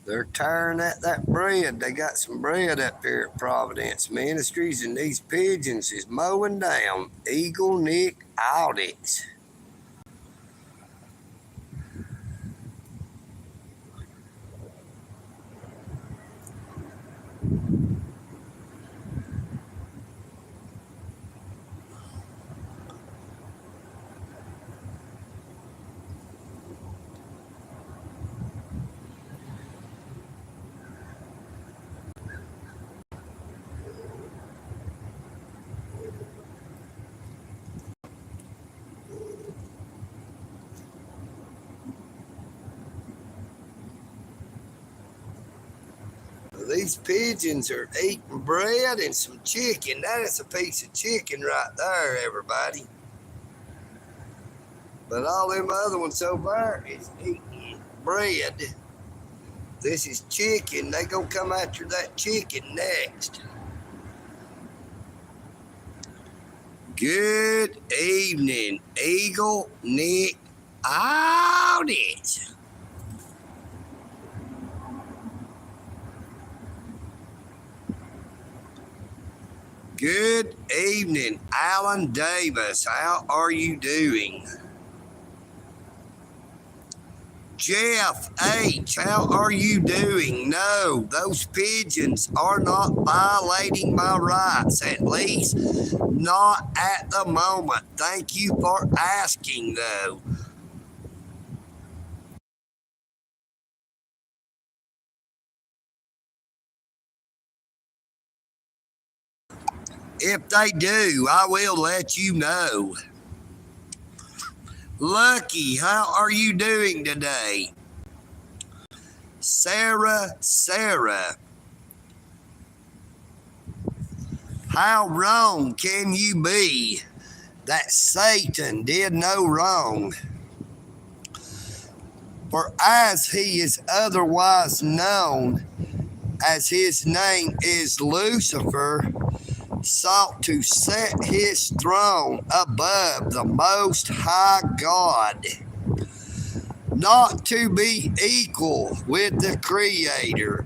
They're tearing at that bread. They got some bread up here at Providence Ministries, and these pigeons is mowing down EagleNick audits. These pigeons are eating bread and some chicken. That is a piece of chicken right there, everybody. But all them other ones over there is eating bread. This is chicken. They gonna come after that chicken next. Good evening, EagleNick audit. Good evening, Alan Davis. How are you doing? Jeff H., how are you doing? No, those pigeons are not violating my rights, at least not at the moment. Thank you for asking, though. If they do, I will let you know. Lucky, how are you doing today? Sarah, how wrong can you be that Satan did no wrong? For as he is otherwise known, as his name is Lucifer, sought to set his throne above the Most High God, not to be equal with the Creator,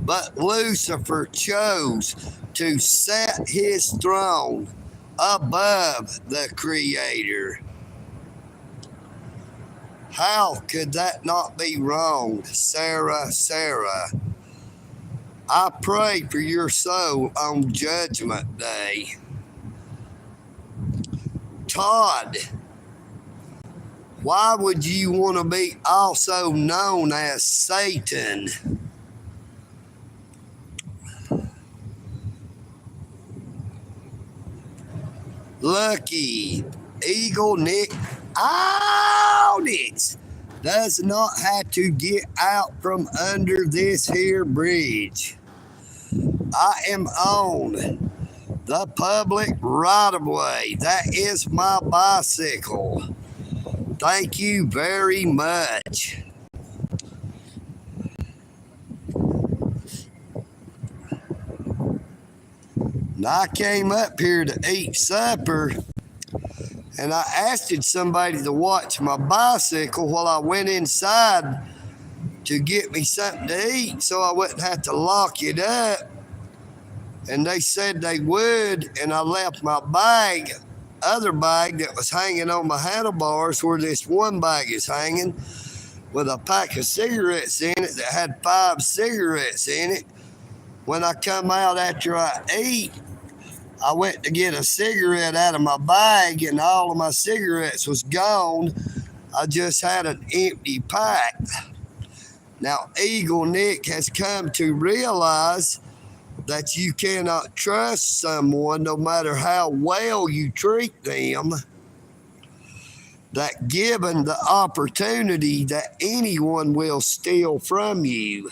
but Lucifer chose to set his throne above the Creator. How could that not be wrong, Sarah? I pray for your soul on Judgment Day. Todd, why would you want to be also known as Satan? Lucky, EagleNick audits does not have to get out from under this here bridge. I am on the public right-of-way. That is my bicycle. Thank you very much. And I came up here to eat supper, and I asked somebody to watch my bicycle while I went inside to get me something to eat so I wouldn't have to lock it up. And they said they would, and I left my other bag that was hanging on my handlebars where this one bag is hanging, with a pack of cigarettes in it that had 5 cigarettes in it. When I come out after I eat, I went to get a cigarette out of my bag, and all of my cigarettes was gone. I just had an empty pack. Now, EagleNick has come to realize that you cannot trust someone no matter how well you treat them, that given the opportunity that anyone will steal from you.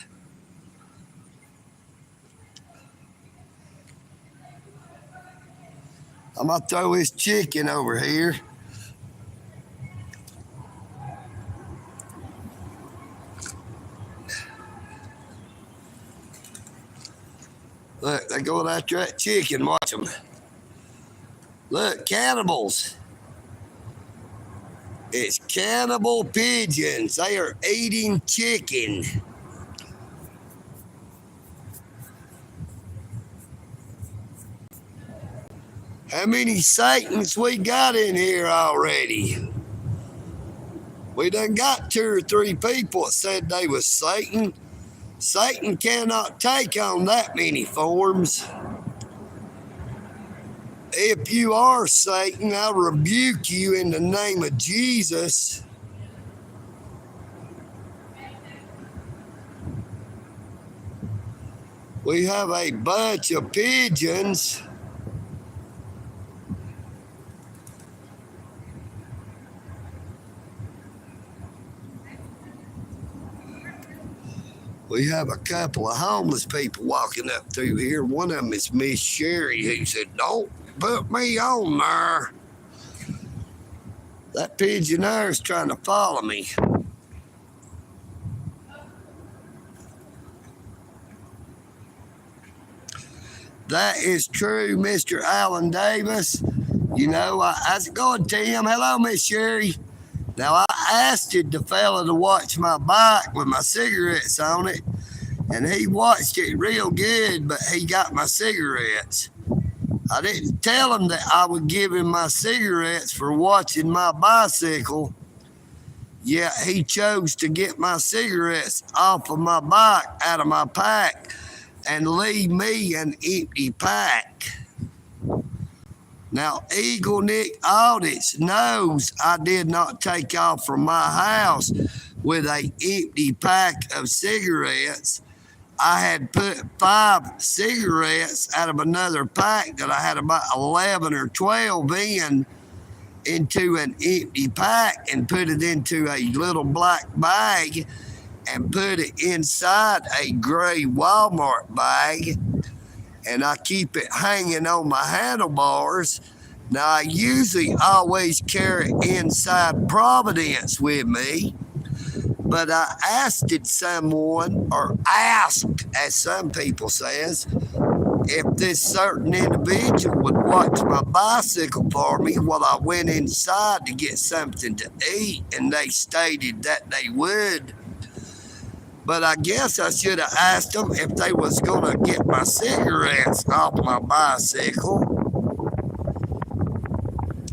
I'm going to throw this chicken over here. Look, they're going after that chicken. Watch them. Look, cannibals. It's cannibal pigeons. They are eating chicken. How many Satans we got in here already? We done got 2 or 3 people that said they was Satan. Satan cannot take on that many forms. If you are Satan, I rebuke you in the name of Jesus. We have a bunch of pigeons. We have a couple of homeless people walking up through here. One of them is Miss Sherry, who said, "Don't put me on there." That pigeon there is trying to follow me. That is true, Mr. Allen Davis. You know, how's it going, Tim? Hello, Miss Sherry. Now, I asked the fella to watch my bike with my cigarettes on it, and he watched it real good, but he got my cigarettes. I didn't tell him that I would give him my cigarettes for watching my bicycle, yet he chose to get my cigarettes off of my bike, out of my pack, and leave me an empty pack. Now, EagleNick Audits knows I did not take off from my house with an empty pack of cigarettes. I had put 5 cigarettes out of another pack that I had about 11 or 12 into an empty pack and put it into a little black bag and put it inside a gray Walmart bag, and I keep it hanging on my handlebars. Now, I usually always carry Inside Providence with me, but I asked someone, or asked, as some people says, if this certain individual would watch my bicycle for me while I went inside to get something to eat, and they stated that they would. But I guess I should have asked them if they was going to get my cigarettes off my bicycle.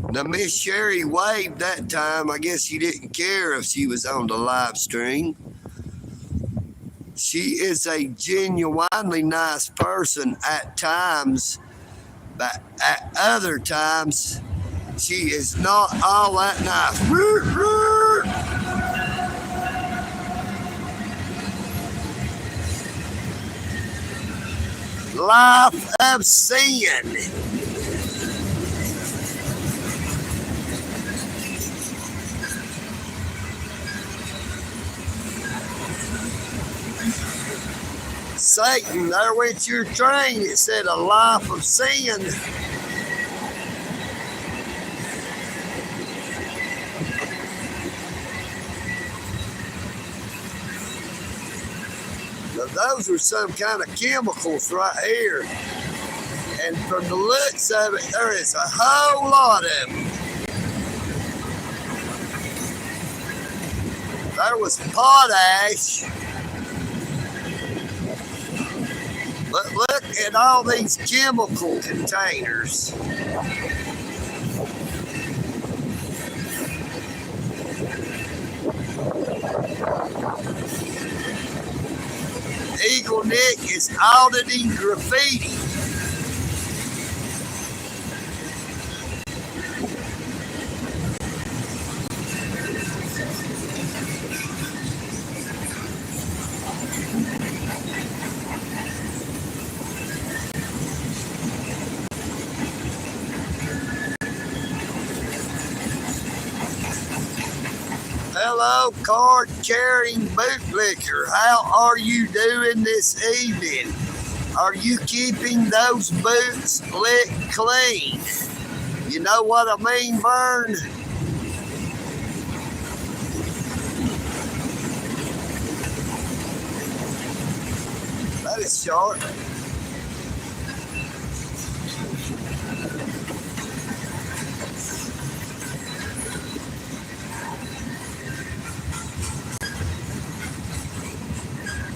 Now, Miss Sherry waved that time. I guess she didn't care if she was on the live stream. She is a genuinely nice person at times, but at other times, she is not all that nice. Life of sin. Satan, there went your train. It said a life of sin. Now, those are some kind of chemicals right here. And from the looks of it, there is a whole lot of them. There was potash. But look at all these chemical containers. EagleNick is auditing graffiti. Hello, card-carrying bootlicker. How are you doing this evening? Are you keeping those boots licked clean? You know what I mean, Vern? That is short.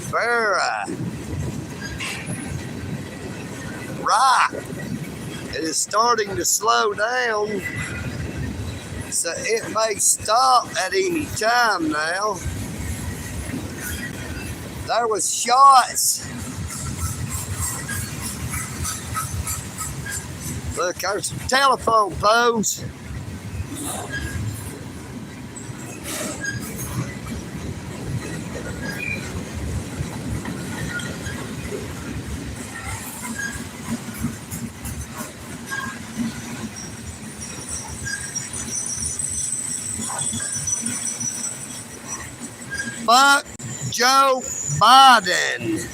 Vera. Rock. It is is starting to slow down, so it may stop at any time now. There was shots. Look, there's some telephone poles. Fuck Joe Biden.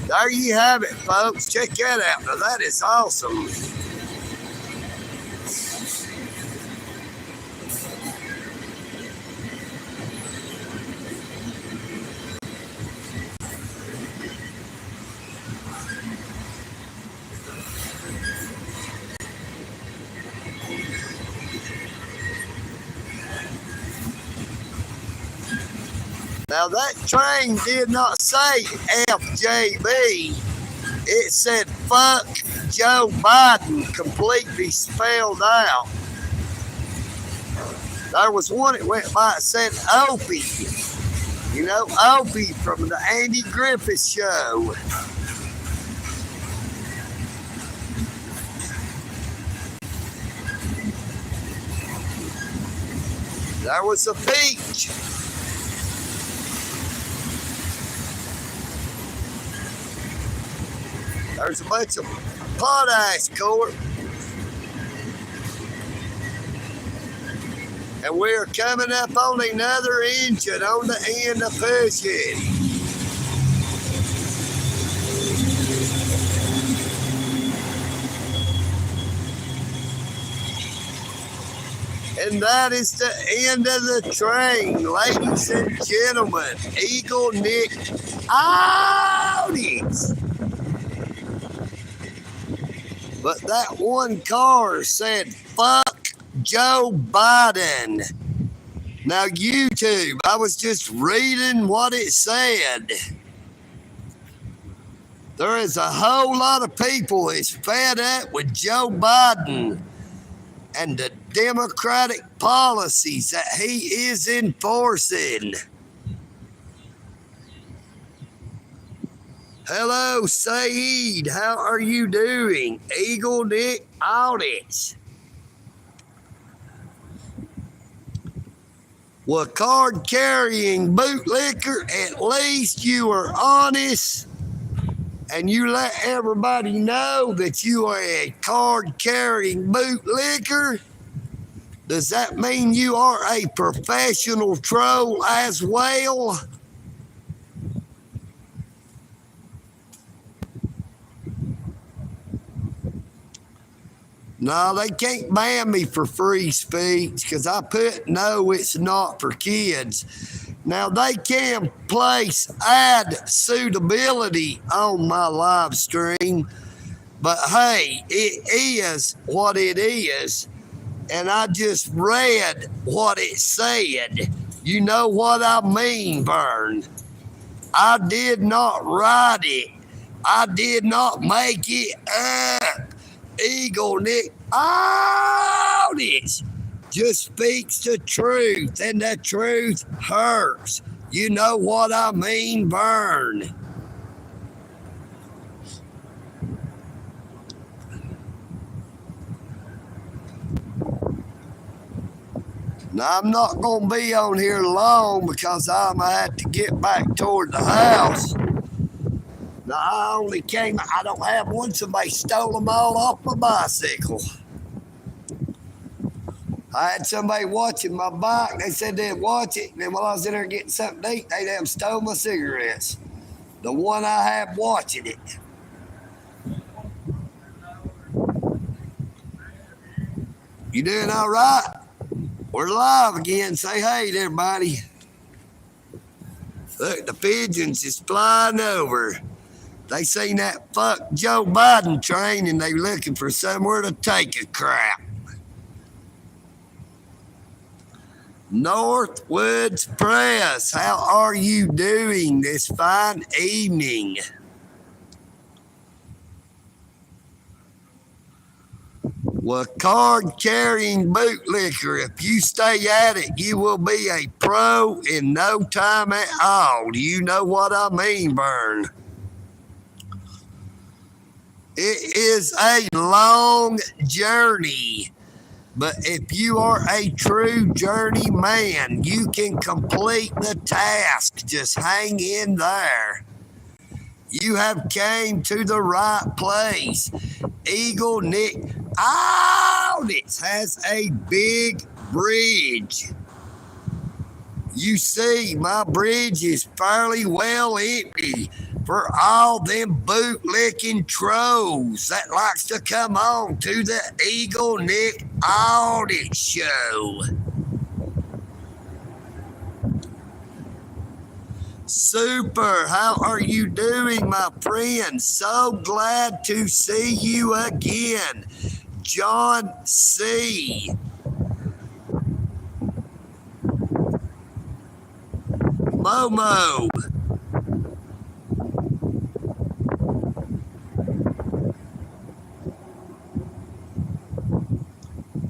There you have it, folks. Check that out. Now, that is awesome. Now, that train did not say FJB. It said fuck Joe Biden, completely spelled out. There was one that went by that said Opie. You know, Opie from the Andy Griffith Show. There was a peach. There's a bunch of potash core. And we're coming up on another engine on the end of pushing. And that is the end of the train, ladies and gentlemen. EagleNick audits. But that one car said, fuck Joe Biden. Now, YouTube, I was just reading what it said. There is a whole lot of people that's fed up with Joe Biden and the Democratic policies that he is enforcing. Hello, Saeed. How are you doing? EagleNick audits. Well, card-carrying bootlicker, at least you are honest and you let everybody know that you are a card-carrying bootlicker. Does that mean you are a professional troll as well? No, they can't ban me for free speech because I put no, it's not for kids. Now, they can place ad suitability on my live stream, but hey, it is what it is, and I just read what it said. You know what I mean, Vern. I did not write it. I did not make it up. EagleNick audits just speaks the truth, and the truth hurts. You know what I mean, Vern. Now, I'm not going to be on here long because I'm going to have to get back toward the house. Now, I don't have one. Somebody stole them all off my bicycle. I had somebody watching my bike. They said they'd watch it. And then while I was in there getting something to eat, they damn stole my cigarettes. The one I have watching it. You doing all right? We're live again. Say hey to everybody. Look, the pigeons is flying over. They seen that fuck Joe Biden train and they looking for somewhere to take a crap. Northwoods Press, how are you doing this fine evening? Well, card-carrying bootlicker, if you stay at it, you will be a pro in no time at all. Do you know what I mean, Vern? It is a long journey, but if you are a true journeyman, you can complete the task. Just hang in there. You have came to the right place. EagleNick Audits has a big bridge. You see, my bridge is fairly well empty for all them bootlicking trolls that likes to come on to the EagleNick Audit Show. Super, how are you doing, my friend? So glad to see you again. John C. Momo.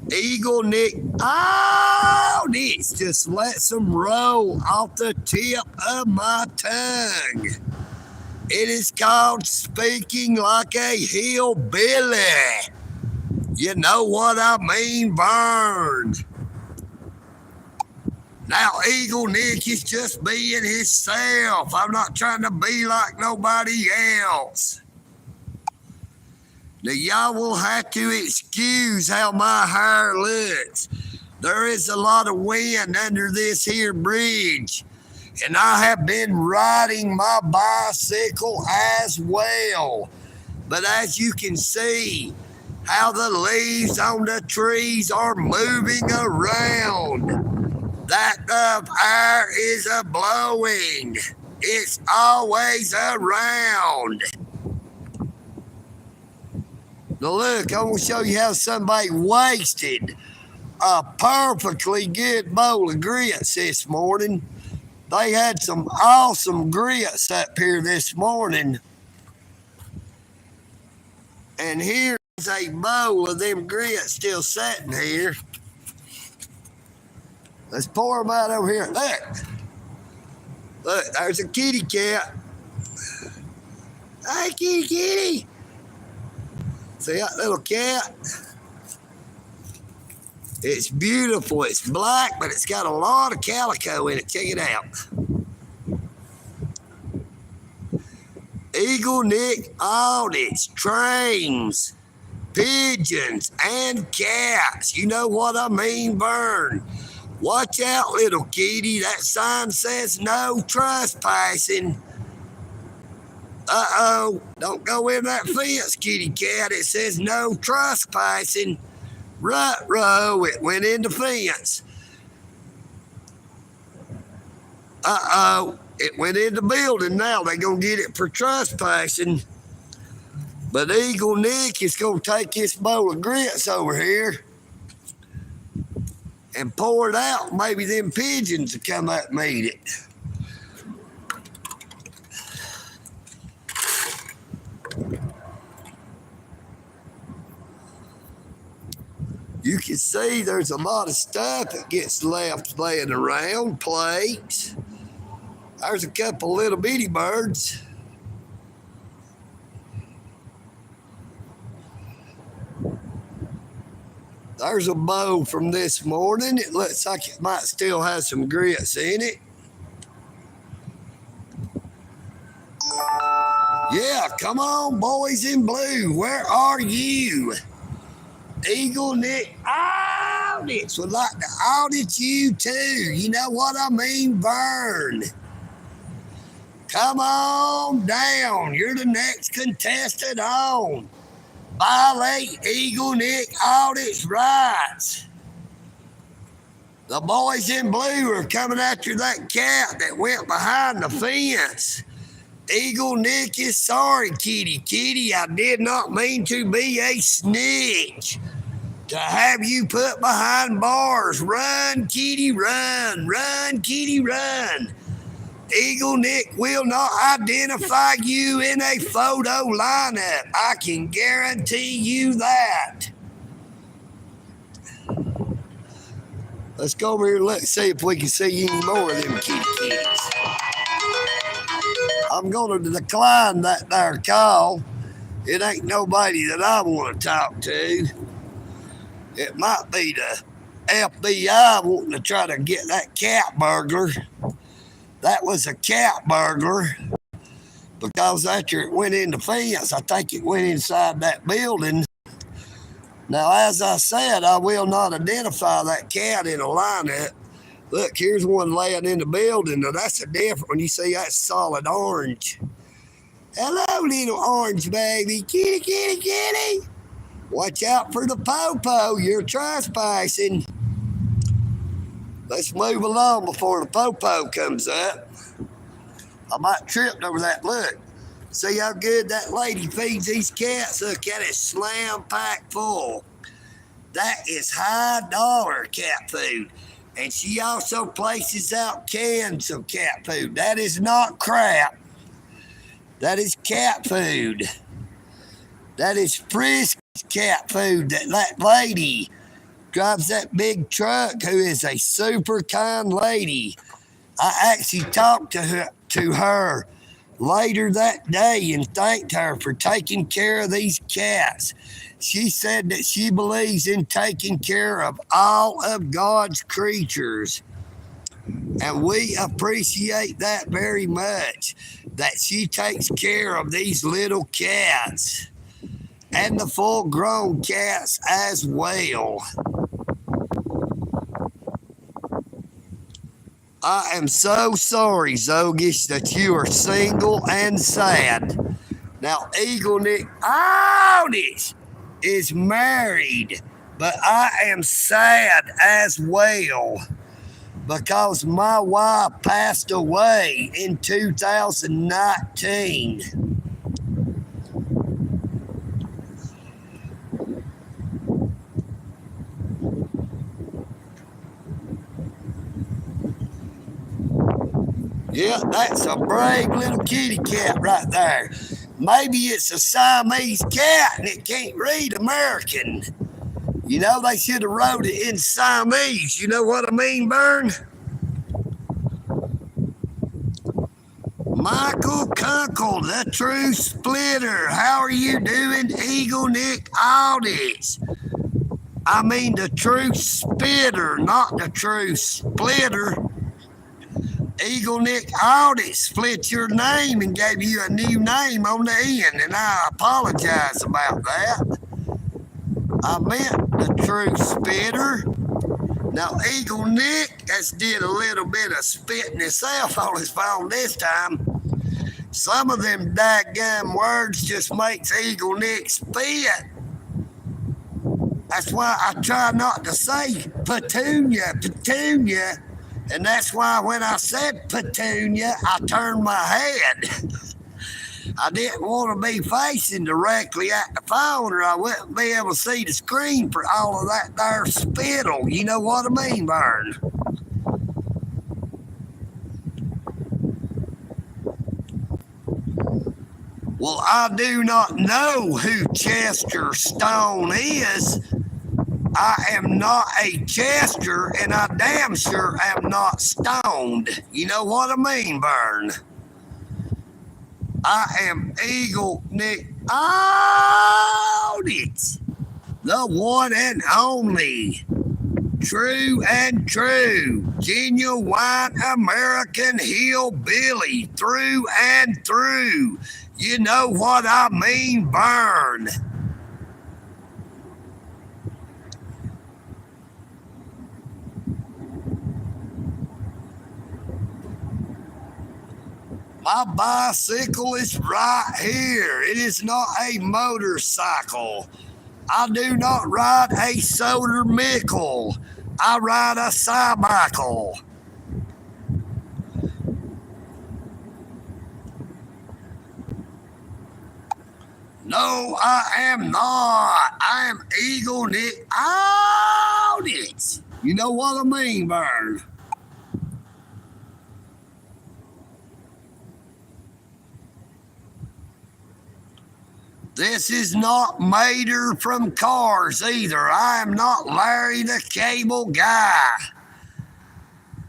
EagleNick Audits just lets them roll off the tip of my tongue. It is called speaking like a hillbilly. You know what I mean, Vern? Now, EagleNick is just being himself. I'm not trying to be like nobody else. Now, y'all will have to excuse how my hair looks. There is a lot of wind under this here bridge, and I have been riding my bicycle as well. But as you can see, how the leaves on the trees are moving around. That the air is a-blowing. It's always around. Now look, I'm going to show you how somebody wasted a perfectly good bowl of grits this morning. They had some awesome grits up here this morning. And here's a bowl of them grits still sitting here. Let's pour them out over here. Look, there's a kitty cat. Hey, kitty. See that little cat? It's beautiful. It's black, but it's got a lot of calico in it. Check it out. EagleNick Audits, trains, pigeons, and cats. You know what I mean, Vern? Watch out, little kitty. That sign says no trespassing. Uh-oh. Don't go in that fence, kitty cat. It says no trespassing. Ruh-roh. It went in the fence. Uh-oh. It went in the building now. They're going to get it for trespassing. But EagleNick is going to take this bowl of grits over here and pour it out. Maybe them pigeons will come up and eat it. You can see there's a lot of stuff that gets left laying around, plates. There's a couple little bitty birds. There's a bowl from this morning. It looks like it might still have some grits in it. Yeah, come on, boys in blue. Where are you? EagleNick Audits would like to audit you too. You know what I mean, Vern? Come on down. You're the next contestant on. Violate EagleNick Audits rights. The boys in blue are coming after that cat that went behind the fence. EagleNick is sorry, kitty. I did not mean to be a snitch. To have you put behind bars. Run, kitty, run. Run, kitty, run. EagleNick will not identify you in a photo lineup. I can guarantee you that. Let's go over here and let's see if we can see any more of them kitties. I'm going to decline that there call. It ain't nobody that I want to talk to. It might be the FBI wanting to try to get that cat burglar. That was a cat burglar because after it went in the fence, I think it went inside that building. Now, as I said, I will not identify that cat in a lineup. Look, here's one laying in the building. Now, that's a different one. You see, that's solid orange. Hello, little orange baby. Kitty, kitty, kitty. Watch out for the popo. You're trespassing. Let's move along before the popo comes up. I might trip over that. Look. See how good that lady feeds these cats? Look at it, slam packed full. That is high dollar cat food. And she also places out cans of cat food. That is not crap. That is cat food. That is Frisk cat food. That lady drives that big truck who is a super kind lady. I actually talked to her later that day and thanked her for taking care of these cats. She said that she believes in taking care of all of God's creatures. And we appreciate that very much, that she takes care of these little cats and the full-grown cats as well. I am so sorry, Zogish, that you are single and sad. Now, EagleNick Aldis is married, but I am sad as well because my wife passed away in 2019. Yeah, that's a brave little kitty cat right there. Maybe it's a Siamese cat and it can't read American. You know, they should have wrote it in Siamese. You know what I mean, Bern? Michael Kunkel, the true splitter. How are you doing, EagleNick Aldis? I mean the true spitter, not the true splitter. EagleNick Aldis split your name and gave you a new name on the end, and I apologize about that. I meant the true spitter. Now, EagleNick has did a little bit of spitting himself on his phone this time. Some of them daggum words just makes EagleNick spit. That's why I try not to say petunia. And that's why when I said petunia, I turned my head. I didn't want to be facing directly at the phone or I wouldn't be able to see the screen for all of that there spittle. You know what I mean, Vern? Well, I do not know who Chester Stone is. I am not a Chester, and I damn sure am not stoned. You know what I mean, Vern? I am EagleNick Aldis, the one and only, true and true, genuine American hillbilly, through and through. You know what I mean, Vern? My bicycle is right here. It is not a motorcycle. I do not ride a soda mickle. I ride a cybicycle. No, I am not. I am EagleNick Aldis. You know what I mean, Vern? This is not Mater from Cars either. I am not Larry the Cable Guy.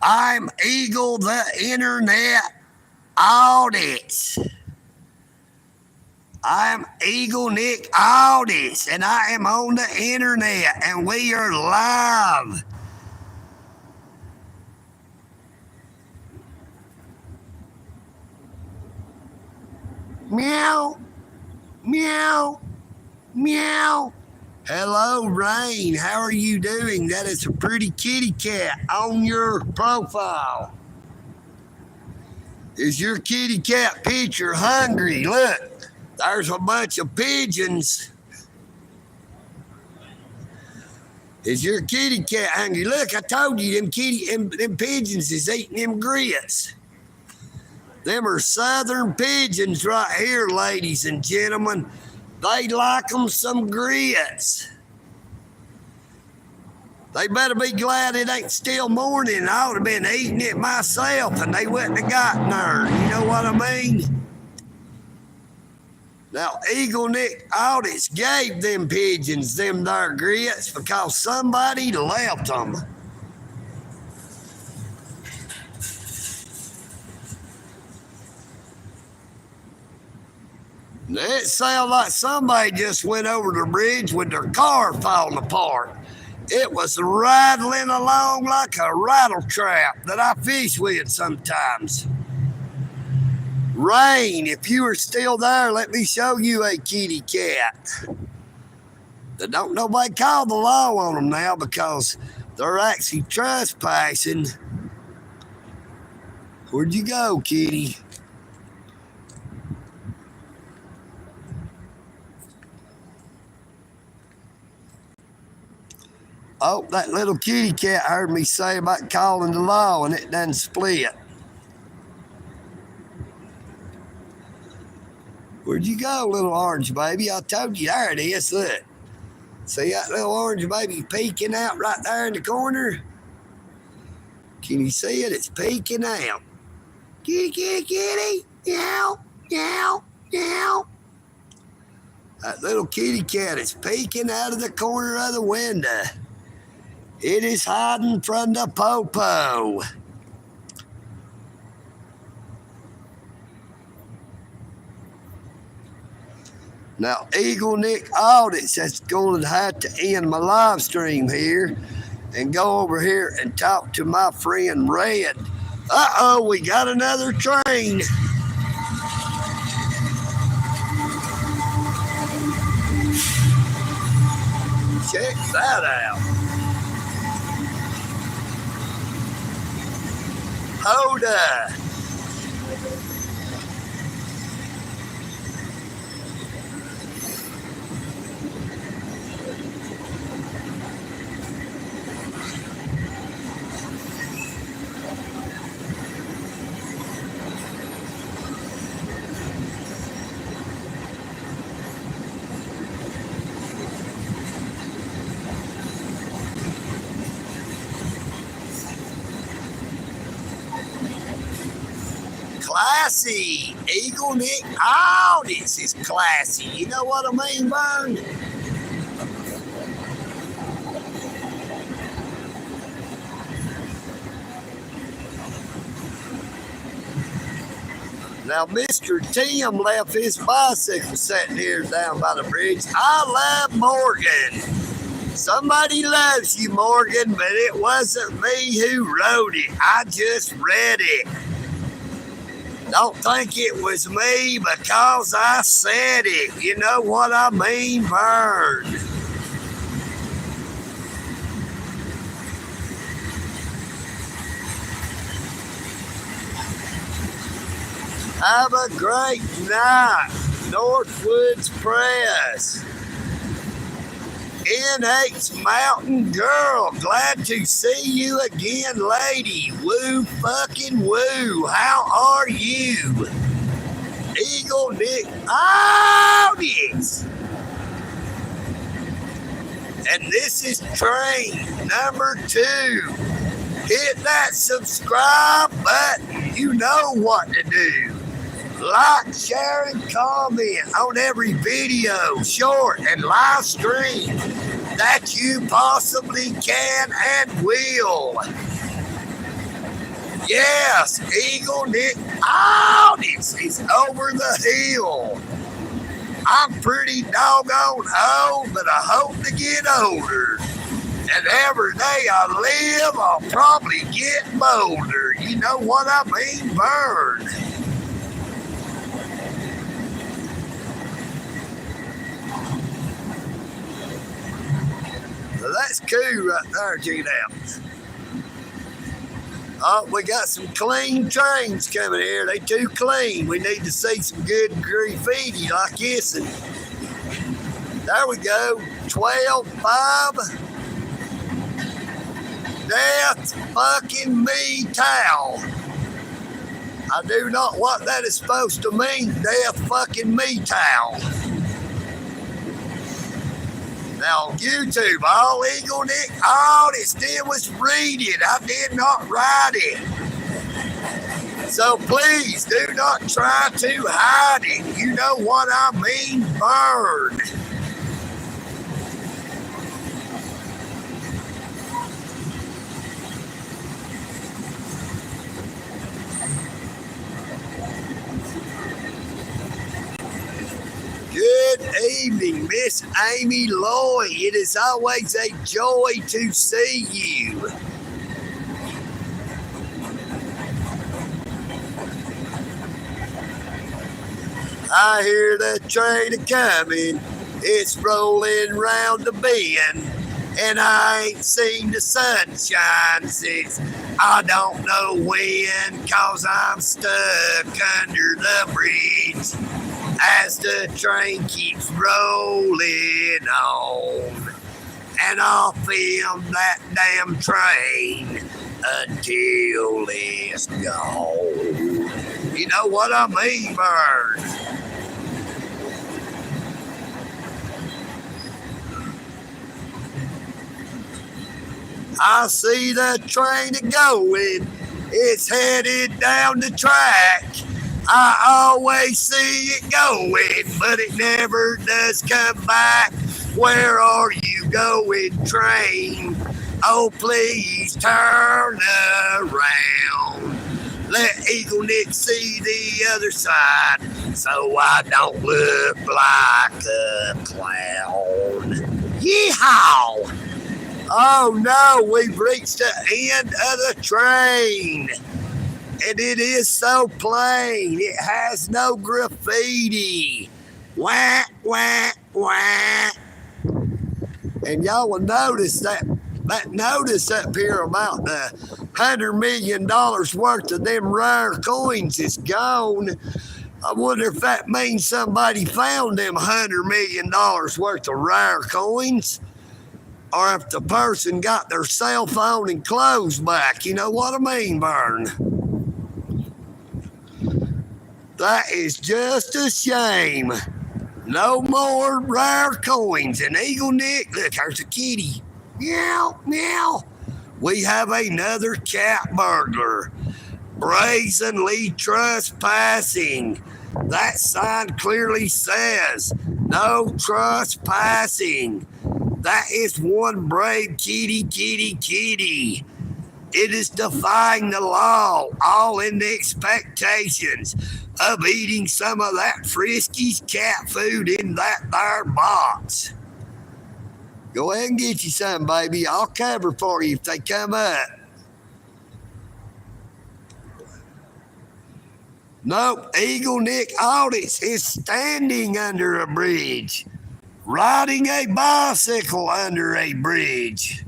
I'm Eagle the Internet Audits. I'm EagleNick Audits, and I am on the internet, and we are live. Meow, meow, meow. Hello, Rain. How are you doing? That is a pretty kitty cat on your profile. Is your kitty cat picture hungry? Look, there's a bunch of pigeons. Is your kitty cat hungry? Look, I told you them pigeons is eating them grits. Them are southern pigeons right here, ladies and gentlemen. They like them some grits. They better be glad it ain't still morning. I would have been eating it myself and they wouldn't have gotten there. You know what I mean? Now, EagleNick Audits gave them pigeons them there grits because somebody left them. It sounded like somebody just went over the bridge with their car falling apart. It was rattling along like a rattle trap that I fish with sometimes. Rain, if you are still there, let me show you a kitty cat. Don't nobody call the law on them now because they're actually trespassing. Where'd you go, kitty? Oh, that little kitty cat heard me say about calling the law and it done split. Where'd you go, little orange baby? I told you, there it is, look. See that little orange baby peeking out right there in the corner? Can you see it? It's peeking out. Kitty, kitty, kitty, meow, meow, meow. That little kitty cat is peeking out of the corner of the window. It is hiding from the popo. Now, EagleNick Audits, that's going to have to end my live stream here and go over here and talk to my friend Red. Uh-oh, we got another train. Check that out. Hold up. Classy. EagleNick Audits is classy. You know what I mean, Vern? Now, Mr. Tim left his bicycle sitting here down by the bridge. I love Morgan. Somebody loves you, Morgan, but it wasn't me who wrote it. I just read it. Don't think it was me because I said it. You know what I mean, Vern? Have a great night, Northwoods Press. NH Mountain Girl, glad to see you again, lady. Woo fucking woo. How are you? EagleNick Audits. And this is train number 2. Hit that subscribe button. You know what to do. Like, share, and comment on every video, short, and live stream that you possibly can and will. Yes, EagleNick audience is over the hill. I'm pretty doggone old, but I hope to get older. And every day I live, I'll probably get bolder. You know what I mean, Bird? Well, that's cool right there, check it out. Oh, we got some clean trains coming here. They too clean. We need to see some good graffiti like this. And there we go. 12-5. Death fucking me towel. I do not what that is supposed to mean. Death fucking me towel. Now on YouTube, all EagleNick, all it did was read it. I did not write it. So please do not try to hide it. You know what I mean, Bird. Good evening, Miss Amy Lloyd. It is always a joy to see you. I hear the train a-coming. It's rolling round the bend. And I ain't seen the sunshine since I don't know when, 'cause I'm stuck under the bridge as the train keeps rolling on. And I'll film that damn train until it's gone. You know what I mean, Bird? I see the train going. It's headed down the track. I always see it going, but it never does come back. Where are you going, train? Oh, please turn around. Let EagleNick see the other side so I don't look like a clown. Yeehaw! Oh no, we've reached the end of the train. And it is so plain. It has no graffiti. Wah, wah, wah. And y'all will notice that notice up here about the $100 million worth of them rare coins is gone. I wonder if that means somebody found them $100 million worth of rare coins, or if the person got their cell phone and clothes back. You know what I mean, Vern? That is just a shame. No more rare coins. And EagleNick, look, there's a kitty. Meow, meow. We have another cat burglar. Brazenly trespassing. That sign clearly says, no trespassing. That is one brave kitty, kitty, kitty. It is defying the law, all in the expectations of eating some of that Friskies cat food in that there box. Go ahead and get you some, baby. I'll cover for you if they come up. Nope, EagleNick Audits is standing under a bridge, riding a bicycle under a bridge.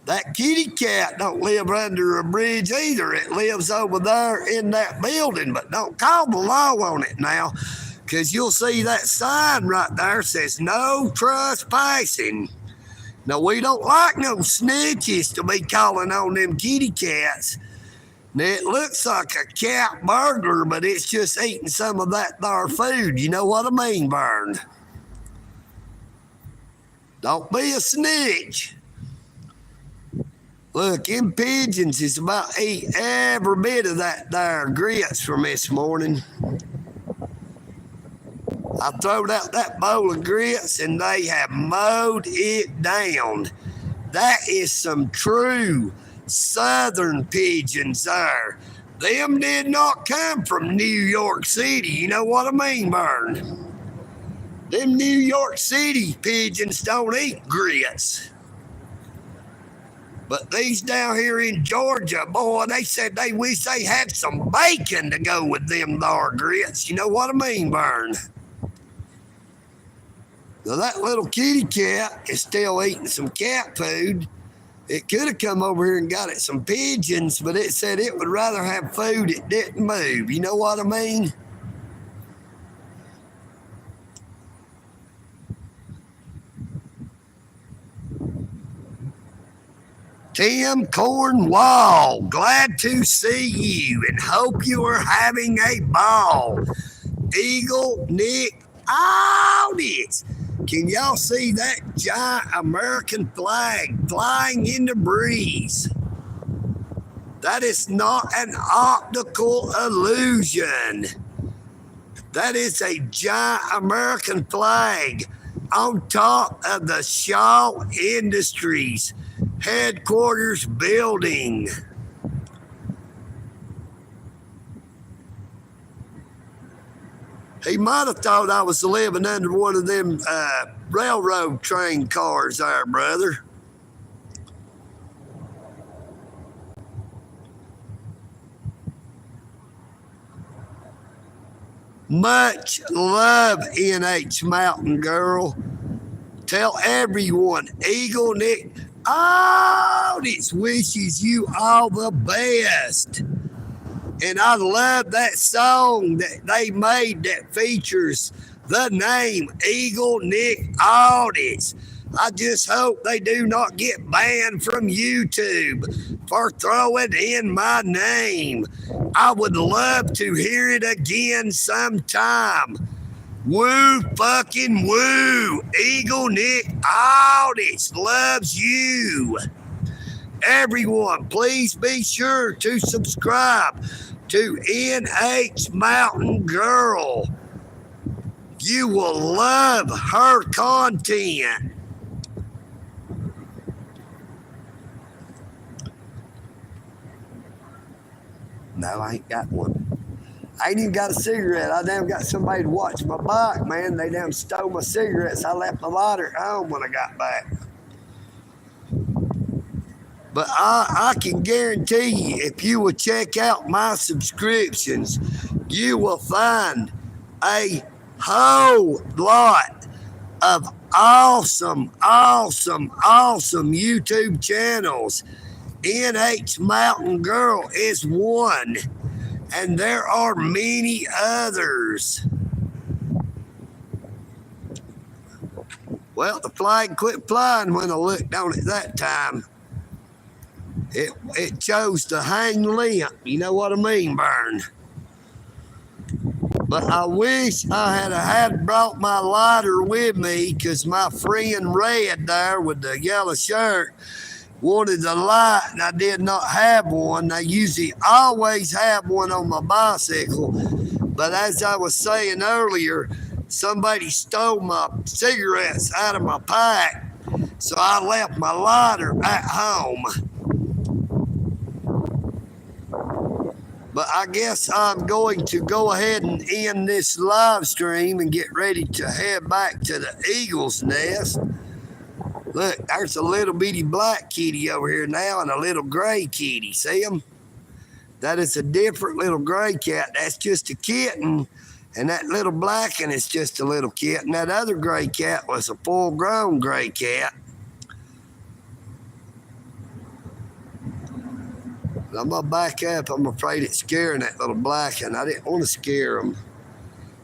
That kitty cat don't live under a bridge either. It lives over there in that building, but don't call the law on it now, because you'll see that sign right there says no trespassing. Now, we don't like no snitches to be calling on them kitty cats. Now, it looks like a cat burglar, but it's just eating some of that there food. You know what I mean, Vern? Don't be a snitch. Look, them pigeons is about eat every bit of that there grits from this morning. I throwed out that bowl of grits and they have mowed it down. That is some true southern pigeons there. Them did not come from New York City. You know what I mean, Vern? Them New York City pigeons don't eat grits. But these down here in Georgia, boy, they said they wish they had some bacon to go with them there grits. You know what I mean, Vern? Now that little kitty cat is still eating some cat food. It could have come over here and got it some pigeons, but it said it would rather have food it didn't move. You know what I mean? Tim Cornwall, glad to see you and hope you are having a ball. EagleNick audits. Can y'all see that giant American flag flying in the breeze? That is not an optical illusion. That is a giant American flag on top of the Shaw Industries headquarters building. He might have thought I was living under one of them railroad train cars there, brother. Much love, NH Mountain Girl. Tell everyone, EagleNick Audits wishes you all the best. And I love that song that they made that features the name EagleNick Audits. I just hope they do not get banned from YouTube for throwing in my name. I would love to hear it again sometime. Woo fucking woo. EagleNick Audits loves you. Everyone, please be sure to subscribe to NH Mountain Girl. You will love her content. No, I ain't got one. I ain't even got a cigarette. I damn got somebody to watch my bike, man. They damn stole my cigarettes. I left my lighter at home when I got back. But I can guarantee you, if you will check out my subscriptions, you will find a whole lot of awesome YouTube channels. NH Mountain Girl is one, and there are many others. Well, the flag quit flying when I looked on it that time. It chose to hang limp. You know what I mean, Vern? But I wish I had brought my lighter with me, because my friend Red there with the yellow shirt wanted a light and I did not have one. I usually always have one on my bicycle. But as I was saying earlier, somebody stole my cigarettes out of my pack. So I left my lighter at home. But I guess I'm going to go ahead and end this live stream and get ready to head back to the Eagle's Nest. Look, there's a little bitty black kitty over here now and a little gray kitty. See them? That is a different little gray cat. That's just a kitten. And that little black one is just a little kitten. That other gray cat was a full-grown gray cat. I'm going to back up. I'm afraid it's scaring that little black one. I didn't want to scare them.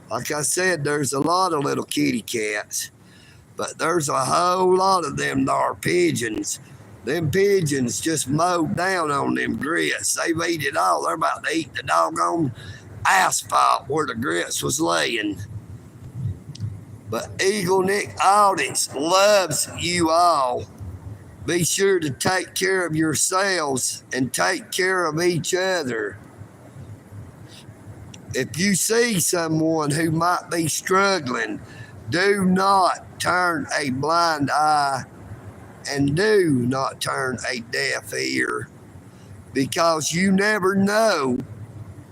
Like I said, there's a lot of little kitty cats. But there's a whole lot of them there pigeons. Them pigeons just mowed down on them grits. They've eat it all. They're about to eat the doggone asphalt where the grits was laying. But EagleNick Audits loves you all. Be sure to take care of yourselves and take care of each other. If you see someone who might be struggling, do not turn a blind eye and do not turn a deaf ear, because you never know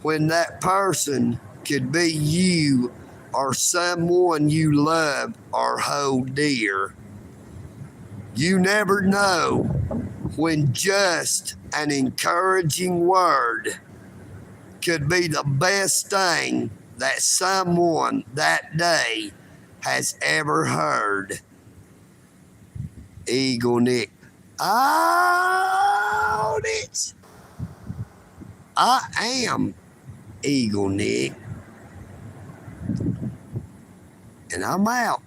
when that person could be you or someone you love or hold dear. You never know when just an encouraging word could be the best thing that someone that day has ever heard. EagleNick. Out it. I am EagleNick. And I'm out.